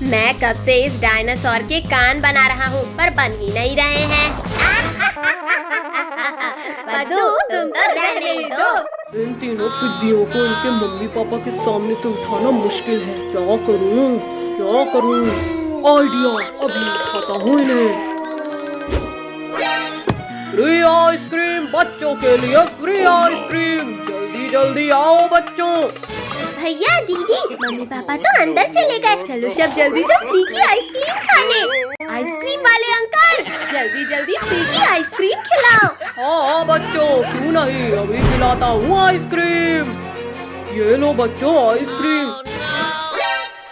मैं कब से इस डायनासोर के कान बना रहा हूँ पर बन ही नहीं रहे हैं। पद्दू, तुम तो रहने दो। इन तीनों पिद्दियों को इनके मम्मी पापा के सामने से उठाना मुश्किल है। क्या करूँ क्या करूँ? आइडिया, अभी उठाता हूँ इन्हें। फ्री आइसक्रीम बच्चों के लिए, फ्री आइसक्रीम, जल्दी जल्दी आओ बच्चों। भैया दीदी, मम्मी पापा तो अंदर चले गए। चलो सब जल्दी से फ्री की आइसक्रीम खाने। आइसक्रीम वाले अंकल, जल्दी जल्दी फ्री की आइसक्रीम खिलाओ। हाँ बच्चों, क्यों नहीं, अभी खिलाता हूँ आइसक्रीम। ये लो बच्चों आइसक्रीम।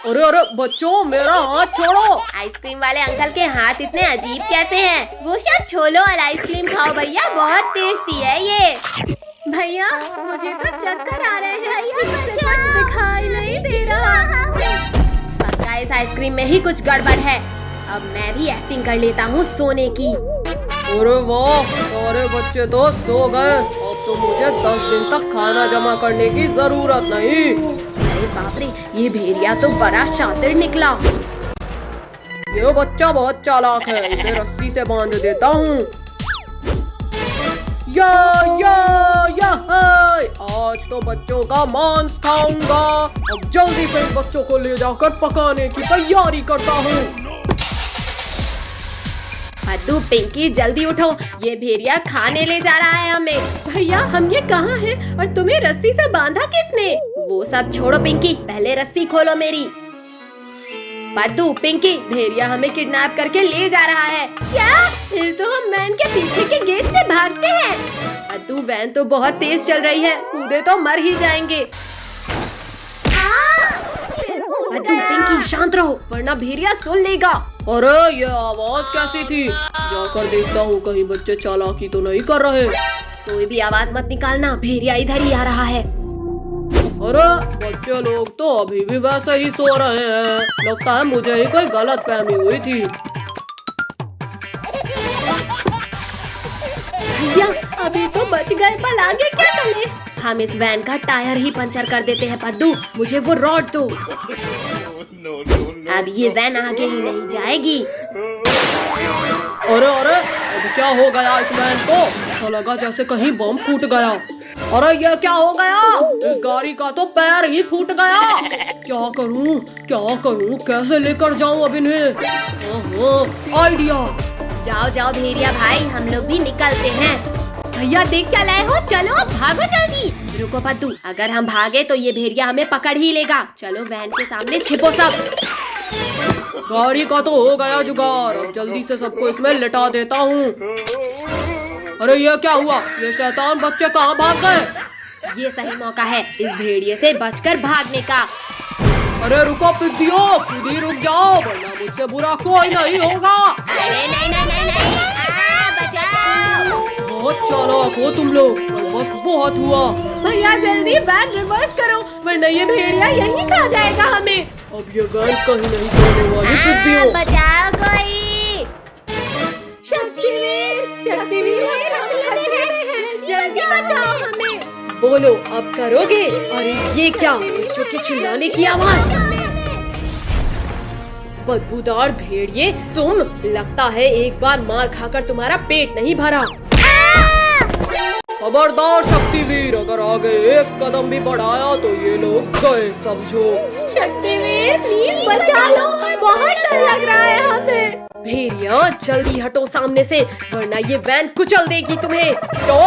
अरे अरे बच्चों, मेरा हाथ छोड़ो। आइसक्रीम वाले अंकल के हाथ इतने अजीब कैसे हैं? वो सब छोड़ो और आइसक्रीम खाओ भैया, बहुत टेस्टी है ये। भैया मुझे तो चक्कर आ रहे हैं, कुछ दिखाई नहीं दे रहा। पक्का इस आइसक्रीम में ही कुछ गड़बड़ है। अब मैं भी एक्टिंग कर लेता हूँ सोने की। अरे वाह, सारे बच्चे तो सो गए। अब तो मुझे 10 दिन तक खाना जमा करने की जरूरत नहीं। अरे बाप रे, ये भेड़िया तो बड़ा शातिर निकला। ये बच्चा बहुत चालाक है, इसे रस्सी से बांध देता हूँ। या आज तो बच्चों का मांस खाऊंगा। अब जल्दी से इन बच्चों को ले जाकर पकाने की तैयारी करता हूँ। पद्दू, पिंकी जल्दी उठो, ये भेड़िया खाने ले जा रहा है हमें। भैया हम ये कहाँ हैं और तुम्हें रस्सी से बांधा किसने? वो सब छोड़ो पिंकी, पहले रस्सी खोलो मेरी। पद्दू, पिंकी, भेड़िया हमें किडनैप करके ले जा रहा है। क्या? फिर तो हम वैन के पीछे के गेट से भागते हैं। पद्दू, वैन तो बहुत तेज चल रही है, कूदे तो मर ही जाएंगे। पद्दू, पिंकी शांत रहो वरना भेड़िया सुन लेगा। अरे ये आवाज कैसी थी? जाकर देखता हूँ कहीं बच्चे चालाकी तो नहीं कर रहे। कोई भी आवाज मत निकालना, भेड़िया इधर ही आ रहा है। अरे बच्चे लोग तो अभी भी वैसे ही सो रहे हैं। लगता है मुझे ही कोई गलत फहमी हुई थी। भैया अभी तो बच गए, पर आगे क्या करें? हम इस वैन का टायर ही पंचर कर देते हैं। पद्दू, मुझे वो रॉड दो। अब ये वैन आगे ही नहीं जाएगी। अरे अरे, अब क्या हो गया इस वैन को? ऐसा लगा जैसे कहीं बम फूट गया। अरे ये क्या हो गया? इस गाड़ी का तो पैर ही फूट गया। क्या करूं, कैसे लेकर जाऊं अब इन्हें? आइडिया। जाओ जाओ भेड़िया भाई, हम लोग भी निकलते हैं। भैया देख क्या लाए हो, चलो भागो जल्दी। रुको पद्दू, अगर हम भागे तो ये भेड़िया हमें पकड़ ही लेगा। चलो वैन के सामने छिपो सब। गाड़ी का तो हो गया जुगाड़, अब जल्दी से सबको इसमें लिटा देता हूँ। अरे ये क्या हुआ? ये शैतान बच्चे कहाँ भाग गए? ये सही मौका है इस भेड़िए से बचकर भागने का। अरे रुको पिद्दियों, खुद ही रुक जाओ वरना मुझसे बुरा कोई नहीं होगा। अरे नहीं, बचाओ। बहुत चालाक हो तुम लोग, बस बहुत हुआ। भैया जल्दी वैन रिवर्स करो वरना ये भेड़िया यहीं खा जाएगा हमें। अब ये वैन कहीं नहीं जाने वाली पिद्दियों। बचाओ कोई। शक्तिवीर, जल्दी बचाओ हमें। बोलो अब करोगे? अरे ये क्या, बच्चों के चिल्लाने की आवाज। बदबूदार भेड़िए तुम, लगता है एक बार मार खाकर तुम्हारा पेट नहीं भरा। खबरदार शक्तिवीर, अगर आगे एक कदम भी बढ़ाया तो ये लोग गए समझो। शक्तिवीर प्लीज बचा लो, बहुत डर लग रहा है हमें। भेड़िया जल्दी हटो सामने से वरना ये वैन कुचल देगी तुम्हें। तो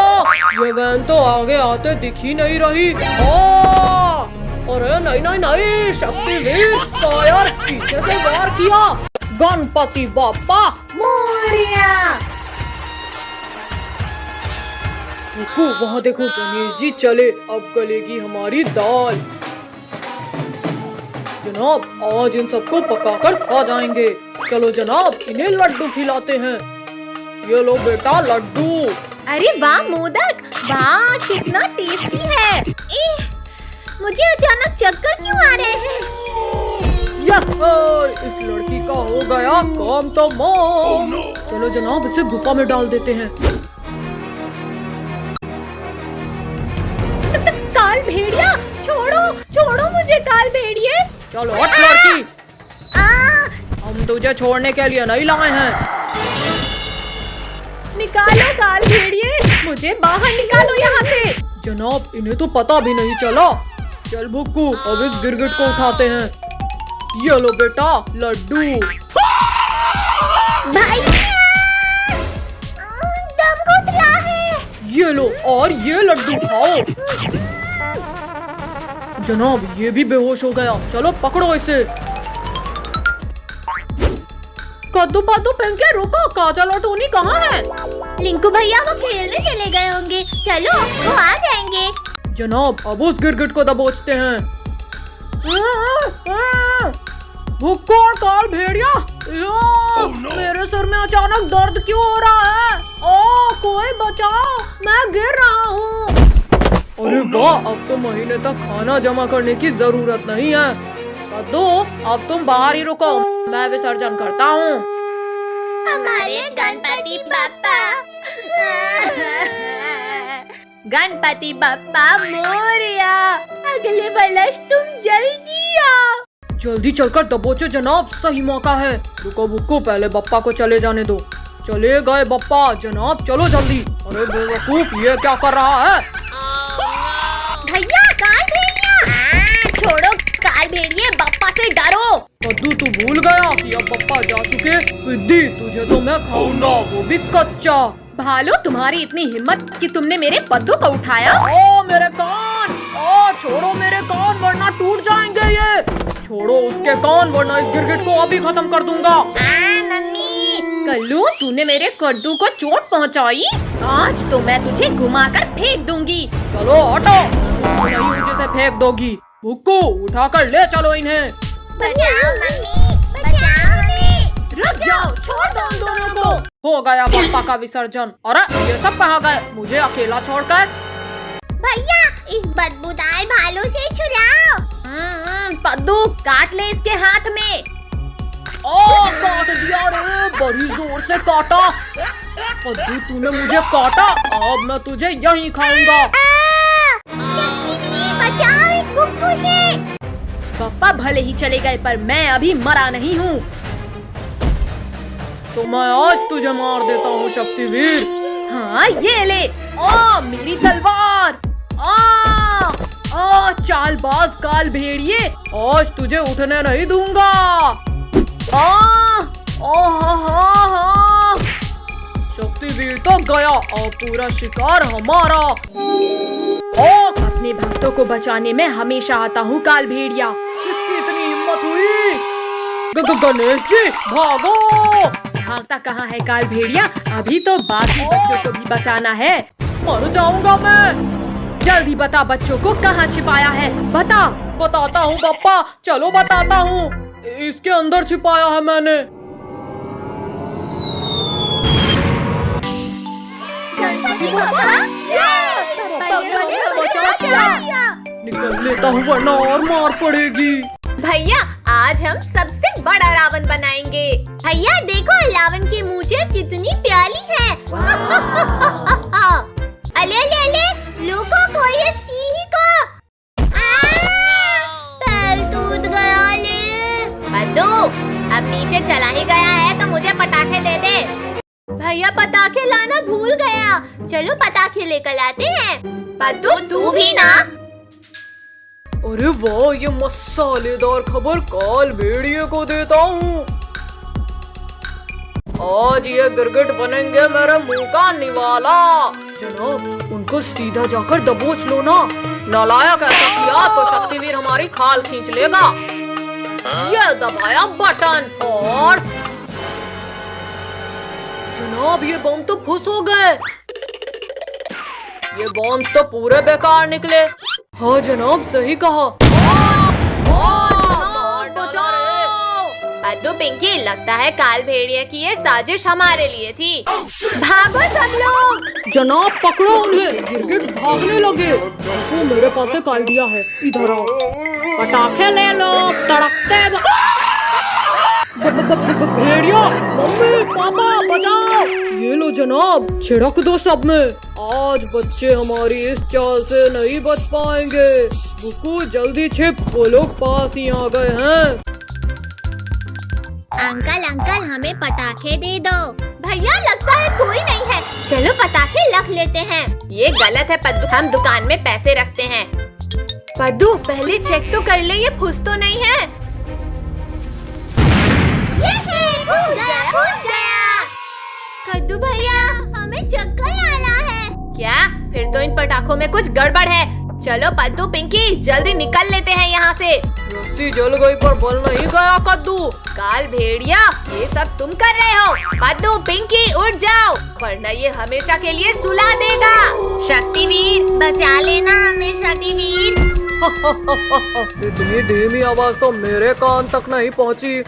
ये वैन तो आगे आते दिख ही नहीं रही। अरे नहीं, शक्तिवीर फायर, पीछे से वार किया। गणपति बाप्पा मोरिया। देखो वहाँ देखो, गणेश जी चले, अब गलेगी हमारी दाल। जनाब आज इन सबको पकाकर खा जाएंगे। चलो जनाब इन्हें लड्डू खिलाते हैं। ये लो बेटा लड्डू। अरे वाह मोदक, वाह कितना टेस्टी है। मुझे अचानक चक्कर क्यों आ रहे हैं? इस लड़की का हो गया काम तमाम। चलो जनाब इसे गुफा में डाल देते हैं। काल भेड़िया, छोड़ो मुझे काल भेड़िए। चलो हट लड़की। हम तुझे छोड़ने के लिए नहीं लाए हैं। निकालो काल भेड़िए, मुझे बाहर निकालो यहाँ से। जनाब, इन्हें तो पता भी नहीं चला। चल बुक्कू, अब इस गिरगिट को उठाते हैं। ये लो बेटा लड्डू। दम घुट रहा है। ये लो और ये लड्डू खाओ। जनाब, ये भी बेहोश हो गया। चलो पकड़ो इसे। कद्दू पद्दू पिंकी, रुको, काजल और टोनी कहाँ है? लिंकू भैया वो खेलने चले गए होंगे, चलो वो आ जाएंगे। जनाब, अब उस गिरगिट को दबोचते हैं। भुक्को और काल भेड़िया, मेरे सर में अचानक दर्द क्यों हो रहा है? ओ कोई बचाओ, मैं गिर रहा हूँ। अरे वाह, अब तो महीने तक खाना जमा करने की जरूरत नहीं है। कद्दू, अब तुम बाहर ही रुको, मैं विसर्जन करता हूँ। हमारे गणपति बप्पा गणपति बप्पा मोरया, अगले वर्ष तुम जल्दी आओ। जल्दी चलकर दबोचो जनाब, सही मौका है। रुको बुक्कू, पहले बप्पा को चले जाने दो। चले गए बप्पा। जनाब चलो जल्दी। अरे बेवकूफ, ये क्या कर रहा है? भैया काल भेड़िया, छोड़ो काल भेड़िए, बप्पा से डरो। कद्दू, तू भूल गया कि अब बप्पा जा चुके। सिद्धि, तुझे तो मैं खाऊंगा, वो भी कच्चा। भालू, तुम्हारी इतनी हिम्मत कि तुमने मेरे पद्दू को उठाया। ओ मेरे कान, ओ छोड़ो मेरे कान, वरना टूट जाएंगे ये। छोड़ो उसके कान, वरना इस गिरगिट को अभी खत्म कर दूंगा। मम्मी, कल्लू तूने मेरे कद्दू को चोट पहुंचाई, आज तो मैं तुझे घुमाकर फेंक दूंगी। चलो हटो, नहीं ऊंचे से फेंक दोगी। बुक्कू, उठाकर ले चलो इन्हें। बचाओ मम्मी, बचाओ हमें। रुक जाओ, छोड़ दो उन दोनों को। हो गया बप्पा का विसर्जन। अरे ये सब कहाँ गए, मुझे अकेला छोड़कर? भैया, इस बदबूदार भालू से छुड़ाओ। पद्दू, काट ले इसके हाथ में। ओ काट दिया रे, बड़ी जोर से काटा। कद्दू, तूने मुझे काटा, अब मैं तुझे यहीं खाऊंगा। बचाओ इस बुक्कू से। बप्पा भले ही चले गए, पर मैं अभी मरा नहीं हूँ। तो मैं आज तुझे मार देता हूँ शक्तिवीर। हाँ ये ले, ओ मेरी तलवार। चालबाज काल भेड़िए, आज तुझे उठने नहीं दूंगा। शक्तिवीर तो गया, अब पूरा शिकार हमारा। अपने भक्तों को बचाने में हमेशा आता हूँ काल भेड़िया। किसकी इतनी हिम्मत हुई? गणेश जी भागो। भागता कहाँ है काल भेड़िया, अभी तो बाकी बच्चों को भी बचाना है। मर जाऊंगा मैं। जल्दी बता, बच्चों को कहाँ छिपाया है, बता। बताता हूँ बप्पा, चलो बताता हूँ। इसके अंदर छिपाया है मैंने। निकल लेता हूँ वरना और मार पड़ेगी। भैया, आज हम सबसे बड़ा रावण बनाएंगे। भैया देखो, रावण की मूछें कितनी प्यारी है। अले अले अले, लोगों को ये सीढ़ी को। पैर टूट गया ले। पद्दू, अब नीचे चला ही गया है तो मुझे पटाखे दे दे। भैया पटाखे लाना भूल गया, चलो पटाखे लेकर आते हैं। पद्दू तू भी ना। अरे वाह, ये मसालेदार खबर काल भेड़िए को देता हूँ। आज ये गिरगिट बनेंगे मेरे मुंह का निवाला। जनाब, उनको सीधा जाकर दबोच लो ना। नालायक ऐसा किया तो शक्तिवीर हमारी खाल खींच लेगा। ये दबाया बटन और जनाब, ये बम तो फुस हो गए। ये बम तो पूरे बेकार निकले। हाँ जनाब, सही कहा। पद्दू पिंकी, लगता है काल भेड़िया की ये साजिश हमारे लिए थी। भागो सब लोग। जनाब पकड़ो उन्हें, गिरगिट भागने लगे। वो मेरे पास से काल दिया है, इधर आओ। पटाखे ले लो, तड़कते भेड़िया। मम्मी पापा बचाओ। ये लो जनाब, छिड़क दो सब में। आज बच्चे हमारी इस चाल से नहीं बच पाएंगे। बुक्कू जल्दी छिप, वो लोग पास ही आ गए हैं। अंकल अंकल हमें पटाखे दे दो। भैया लगता है कोई नहीं है, चलो पटाखे रख लेते हैं। ये गलत है पद्दू, हम दुकान में पैसे रखते हैं। पद्दू पहले चेक तो कर ले ये फुस तो नहीं है। फूट गया। कद्दू भैया हमें चक्कर आ रहा है। क्या? फिर तो इन पटाखों में कुछ गड़बड़ है। चलो पद्दू पिंकी जल्दी निकल लेते हैं यहाँ से। रस्सी जल गई पर बल नहीं गया कद्दू। काल भेड़िया ये सब तुम कर रहे हो। पद्दू पिंकी उठ जाओ वरना ये हमेशा के लिए सुला देगा। शक्तिवीर बचा लेना हमें शक्तिवीर। इतनी धीमी आवाज तो मेरे कान तक नहीं पहुँची।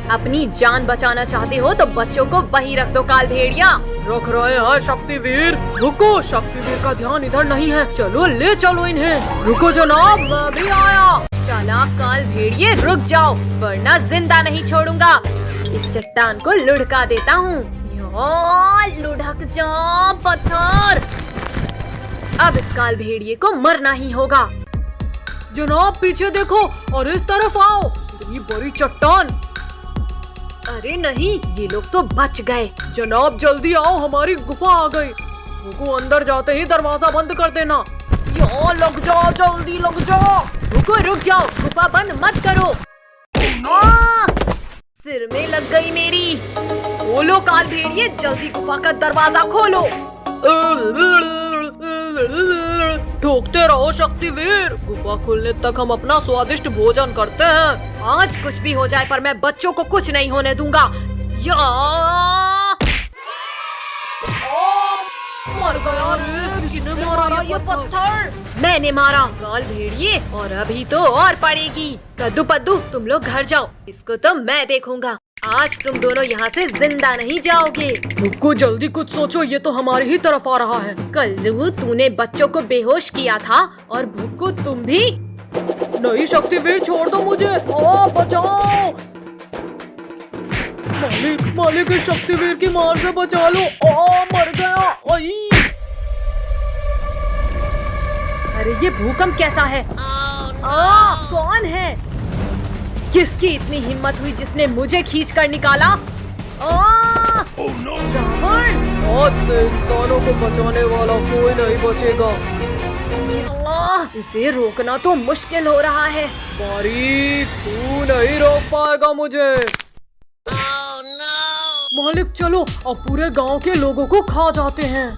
अपनी जान बचाना चाहते हो तो बच्चों को वहीं रख दो काल भेड़िया। रख रहे हैं शक्तिवीर। रुको, शक्तिवीर का ध्यान इधर नहीं है, चलो ले चलो इन्हें। रुको जनाब मैं भी आया। चालाक काल भेड़िए रुक जाओ वरना जिंदा नहीं छोड़ूंगा। इस चट्टान को लुढ़का देता हूँ। लुढ़क जा पत्थर। अब इस काल भेड़िए को मरना ही होगा। जनाब पीछे देखो और इस तरफ आओ। इतनी बड़ी चट्टान। अरे नहीं ये लोग तो बच गए। जनाब जल्दी आओ हमारी गुफा आ गई। रुको अंदर जाते ही दरवाजा बंद कर देना। यहाँ लग जाओ जल्दी लग जाओ। रुको रुक जाओ गुफा बंद मत करो। सिर में लग गई मेरी। खोलो काल भेड़िए जल्दी गुफा का दरवाजा खोलो। ठोकते रहो शक्तिवीर। गुफा खुलने तक हम अपना स्वादिष्ट भोजन करते हैं। आज कुछ भी हो जाए पर मैं बच्चों को कुछ नहीं होने दूंगा। मर गया रे। किसने मारा ये पत्थर? मैंने मारा काल भेड़िए और अभी तो और पड़ेगी। कद्दू पद्दू तुम लोग घर जाओ, इसको तो मैं देखूंगा। आज तुम दोनों यहाँ से जिंदा नहीं जाओगे। रुको जल्दी कुछ सोचो, ये तो हमारी ही तरफ आ रहा है। कल्लू तूने बच्चों को बेहोश किया था और भुक्कू तुम भी। नहीं शक्तिवीर छोड़ दो मुझे। बचाओ मालिक, मालिक इस शक्तिवीर की मार से बचा लो। मर गया। अरे ये भूकंप कैसा है? कौन है? किसकी इतनी हिम्मत हुई जिसने मुझे खींच कर निकाला? रावण! आज से इंसानों को बचाने वाला कोई नहीं बचेगा। इसे रोकना तो मुश्किल हो रहा है। बारीक तू नहीं रोक पाएगा मुझे। मालिक चलो अब पूरे गांव के लोगों को खा जाते हैं।